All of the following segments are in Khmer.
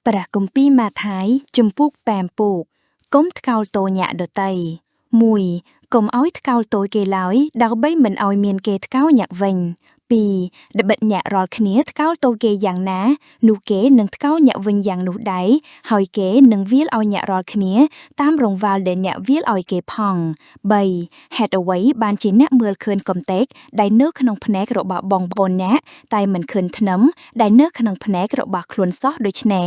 ប្រះគម្ពីរម៉ាថាយជំពូក8ពូកកុំថ្កោលទោសញាក់ដទៃ1កុំឲ្យថ្កោលទោសគេឡើយដើម្បីមិនឲ្យមានគេថ្កោលញាក់វិញ2ដបិតញាក់រាល់គ្នាថ្កោលទោសគេយ៉ាងណានោះគេនឹងថ្កោលញាក់វិញយ៉ាងនោះដែរហើយគេនឹងវាលឲ្យញាក់រាល់គ្នាតាមរង្វាលដែលញាក់វាលឲ្យគេផង3ហេតុអ្វីបានជាអ្នកមើលឃើញកំទេចដែលនៅក្នុងភ្នែករបស់បងប្អូនអ្នកតែមិនឃើញធ្នឹមដែលនៅក្នុងភ្នែករបស់ខ្លួនសោះដូច្នេះ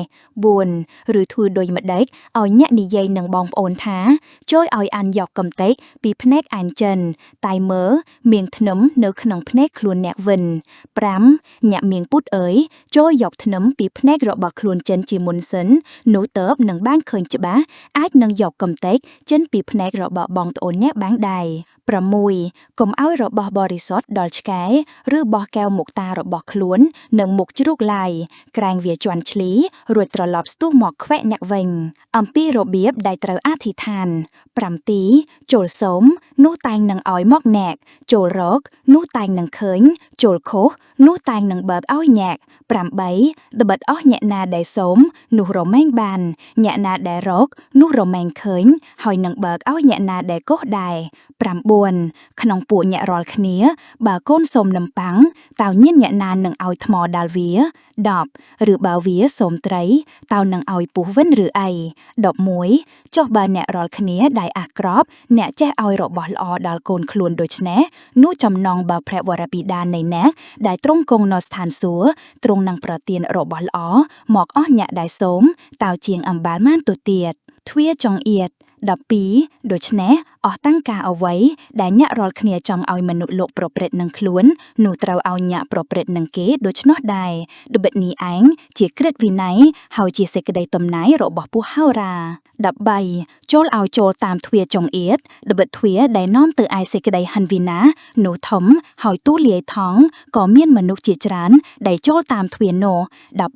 4ឬធ្វើដូចម្ដេចឲ្យអ្នកនិយាយនឹងបងប្អូនថាជួយឲ្យអានយកកំទេចពីភ្នែកអានចិនតែមើលមៀងធ្នឹមនៅក្នុងភ្នែកខ្លួនអ្នកវិញ5ញាក់មៀងពុតអើយចូលយកធ្នឹមពីភ្នែករបស់ខ្លួនចិនជាមុនសិននោះតើបនឹងបានឃើញច្បាស់អាចនឹងយកកំទេចចិនពីភ្នែករបស់បងប្អូនអ្នកបានដែរ6កុំឲ្យរបស់បរិសុទ្ធដល់ឆ្កែឬបោះកែវមុខតារបស់ខ្លួននឹងមុខជ្រូកឡាយក្រែងវាជន់ឈ្លីរួចត្រឡប់ស្ទុះមកខ្វែកអ្នកវិញអំពីរបៀបដែលត្រូវអធិដ្ឋាន7ចូលសូមនោះតែងនឹងឲ្យមកអ្នកចូលរកនោះតែងនឹងឃើញចូលខុសនោះតែងនឹងបើកឲ្យញាក់8ត្បិតអស់ញាក់ណាដែលសូមនោះរមែងបានញាក់ណាដែលរកនោះរមែងឃើញហើយនឹងបើកឲ្យញាក់ណាដែលកុសដែរ9ក្នុងពួកញាក់រាល់គ្នាបើកូនសូមនំប៉័ងតើញៀនញាក់ណានឹងឲ្យថ្មដាល់វា10ឬបើវាសូមត្រីតើនឹងឲ្យពស់វិញឬអី11ចុះបើអ្នករាល់គ្នាដែលអាក្រប់អ្នកចេះឲ្យរបស់ល្អដល់កូនខ្លួនដូច្នេះនោះចំណងបើព្រះវរបិតានៃអ្នកដែលទ្រង់គង់នៅស្ថានសួគ៌ទ្រង់នឹងប្រទានរបស់ល្អមកអស់អ្នកដែលសូមតើជាងអំបាលម៉ានទៅទៀតទ្វាចង្អៀត12ដូច្នេះអស់តាំងការអ្វីដែលញាក់រាល់គ្នាចង់ឲ្យមនុស្សលោកប្រព្រឹត្តនឹងខ្លួននោះត្រូវឲ្យញាក់ប្រព្រឹត្តនឹងគេដូច្នោះដែរត្បិតនេះឯងជាក្រឹតវិន័យហើយជាសេចក្តីទំនាយរបស់ពួកហោរា13ចូលឲ្យចូលតាមទ្វាចង្អៀតត្បិតទ្វាដែលនាំទៅឯសេចក្តីហិនវិនានោះធំហើយទូលាយថងក៏មានមនុស្សជាច្រើនដែលចូលតាមទ្វានោះ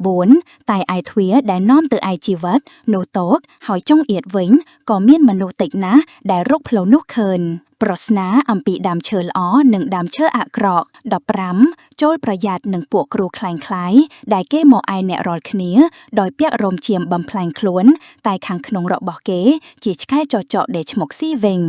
14តែឯទ្វាដែលនាំទៅឯជីវិតនោះតូកហើយចង្អៀតវិញក៏មានមនុស្សតិចណាស់ដែលរកផ្លូវនោះឃើញប្រស្នាអំពីដើមឈើល្អនិងដើមឈើអាក្រក់15ចូលប្រយ័ត្ននឹងពួកគ្រូខ្លែងខ្លាយដែលគេមកឯអ្នករាល់គ្នាដោយពាក់រោមឈាមបំផ្លាញខ្លួនតែខាងក្នុងរបស់គេជាឆ្កែចចកដែលឈ្មោកស៊ីវិញ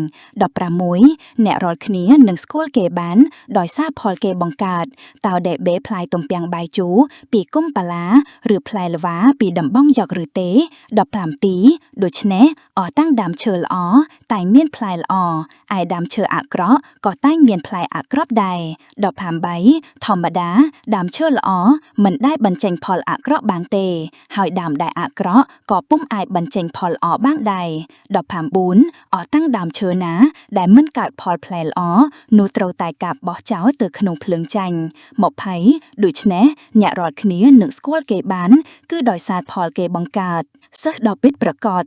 16អ្នករាល់គ្នានឹងស្គាល់គេបានដោយសារផលគេបង្កើតតើដែលបេផ្លែទំពាំងបាយជូរពីគុំបាឡាឬផ្លែល្វាពីដំបងយកឬទេ15ទីដូច្នេះអស់តាំងដើមឈើល្អតែមានផ្លែល្អឯដើមឈើអាក្រក់ក៏តែងមានផ្លែអាក្រក់ដែរ18ធម្មតាដើមឈើល្អមិនដែលបញ្ចេញផលអាក្រក់បានទេហើយដើមដែលអាក្រក់ក៏ពុំអាចបញ្ចេញផលល្អបានដែរ19អស់តាំងដើមឈើណាដែលមិនកើតផលផ្លែល្អនោះត្រូវតែកាប់បោះចោលទៅក្នុងភ្លើងចាញ់20ដូច្នេះអ្នករាល់គ្នានឹងស្គាល់គេបានគឺដោយសារផលគេបង្កើតសិស្សដ៏ពិតប្រាកដ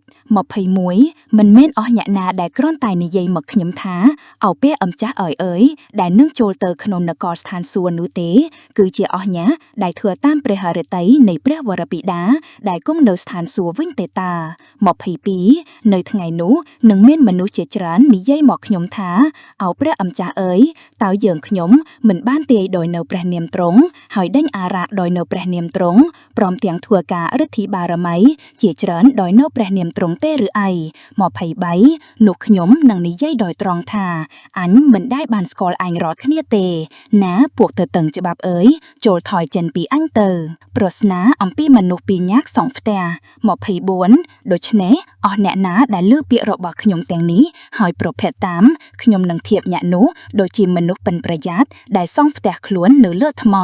21មិនមែនអស់អ្នកណាដែលគ្រាន់តែនិយាយមកខ្ញុំថាអោពេលអម្ចាស់អើយដែលនឹងចូលទៅក្នុងនគរស្ថានសួគ៌នោះទេគឺជាអស់ញាដែលធ្វើតាមព្រះហឫទ័យនៃព្រះវរបិតាដែលគង់នៅស្ថានសួគ៌វិញទេតា22នៅថ្ងៃនោះនឹងមានមនុស្សជាច្រើននិយាយមកខ្ញុំថាអោព្រះអម្ចាស់អើយតើយើងខ្ញុំមិនបានទាយដោយនៅព្រះនាមទ្រង់ហើយដេញអារក្សដោយនៅព្រះនាមទ្រង់ព្រមទាំងធ្វើការឫទ្ធិបារមីជាច្រើនដោយនៅព្រះនាមទ្រង់ទេឬអី23នោះខ្ញុំនឹងនិយាយដោយត្រង់ថាអញមិនដែលបានស្គាល់អញរាល់គ្នាទេណាពួកទៅតឹងច្បាប់អើយចូលថយចិនពីអញទៅប្រស្នាអំពីមនុស្សពីរញាក់សងផ្ទះ24ដូច្នេះអស់អ្នកណាដែលលើពាក្យរបស់ខ្ញុំទាំងនេះហើយប្រភេទតាមខ្ញុំនឹងធៀបញាក់នោះដូចជាមនុស្សប៉ិនប្រយ័ត្នដែលសង់ផ្ទះខ្លួននៅលើថ្ម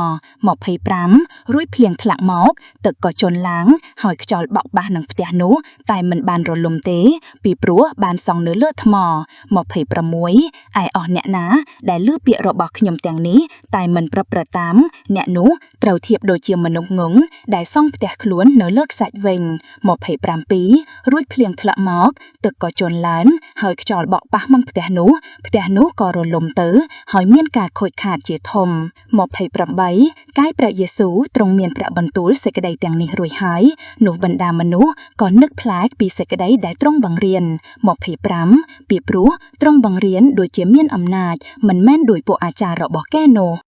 25រួចភ្លៀងធ្លាក់មកទឹកក៏ជន់ឡើងហើយខ្យល់បក់បាសនឹងផ្ទះនោះតែមិនបានរលំទេពីព្រោះបានសង់នៅលើថ្ម26ឯអស់អ្នកណាដែលលើពាក្យរបស់ខ្ញុំទាំងនេះតែមិនប្រព្រឹត្តតាមអ្នកនោះត្រូវធៀបដូចជាមនុស្សងងដែលសង់ផ្ទះខ្លួននៅលើខ្សាច់វិញ27រួចភ្លៀងធ្លាក់មកទឹកក៏ជន់ឡើងហើយខ្យល់បក់ប៉ះមកផ្ទះនោះក៏រលំទៅហើយមានការខូចខាតជាធំ28កាយព្រះយេស៊ូវទ្រង់មានព្រះបន្ទូលសេចក្តីទាំងនេះរួចហើយនោះបណ្ដាមនុស្សក៏នឹកប្លែកពីសេចក្តីដែលទ្រង់បង្រៀន25ពីព្រោះទ្រង់បង្រៀនដូចជាមានអំណាចមិនមែនដោយពួកអាចារ្យរបស់គេនោះ